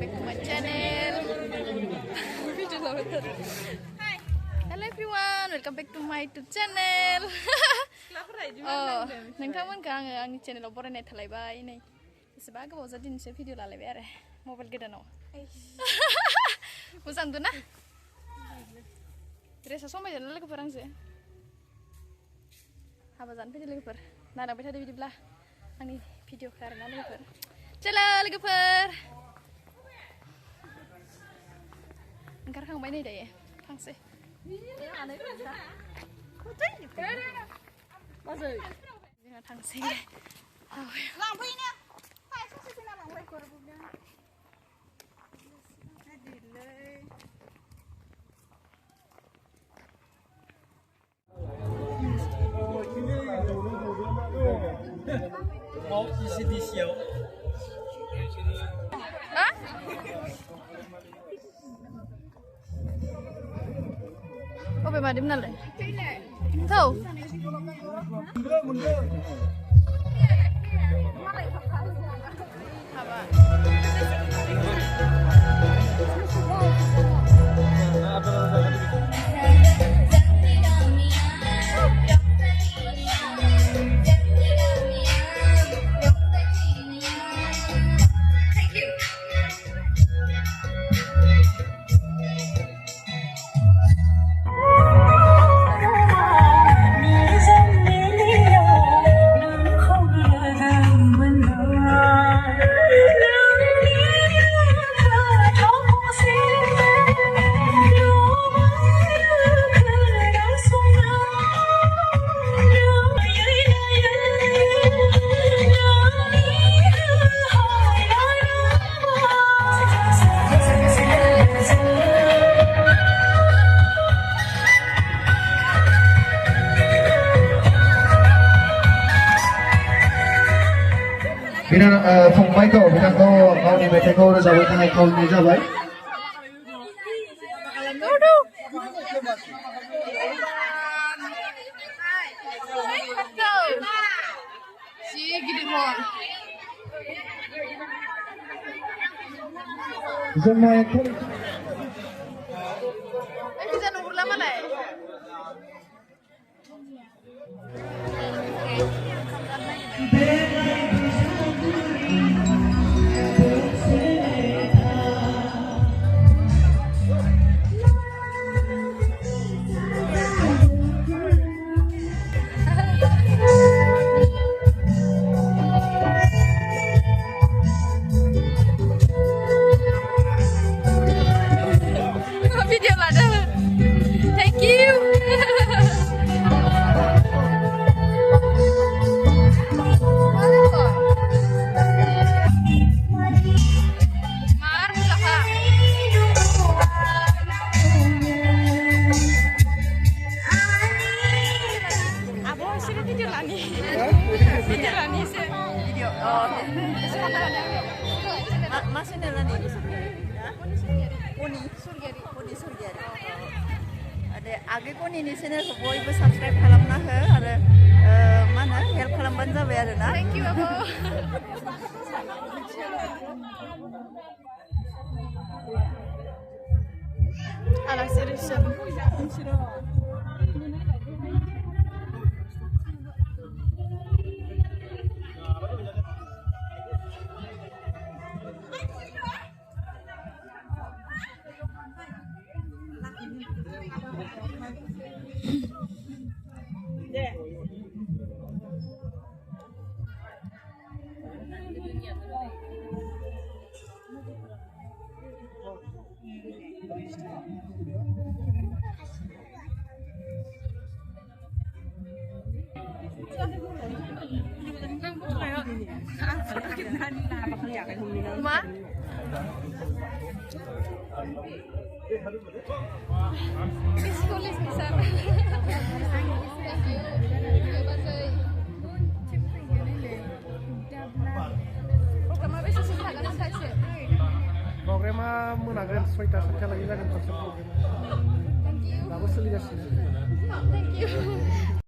back to my channel. Hi. Hello everyone, welcome back to my YouTube channel. नोंथांमोनखौ आङो आंनि चेनेलाव बरायनाय थालायबाय नै बेसेबा गोबावजों दिनैसो भिडिअ लालायबाय आरो मबाइल गोदानाव मोजांदो ना ड्रेसा समायदों लोगोफोर आंजो हाबा जानो फैदो लोगोफोर नायलांबाय थादो बिदिब्ला आंनि भिडिअखौ आरोना लोगोफोर चलो लोगोफोर ओंखारखांबाय नै दायो थांसै जोंहा थांसै लांफैनो ससेना लांबाय गरबुना Apa yang madem nale? Tahu? Apa? फंबायखौ बिथांखौ गावनि मेथाइखौ रोजाबनो थाखाय खावलायनाय जाबाय आगे कनिनि चेनेलखौ बयबो साबस्क्राइब खालामना हो आरो मा होनो हेल्प खालामबानो जाबाय आरो ना थेंक इउ आब' आलासि reception Ma? Tulis bisa. Programnya menangkan 6 lagi जागोन konsep program. Dapat soligasiनो. Thank you.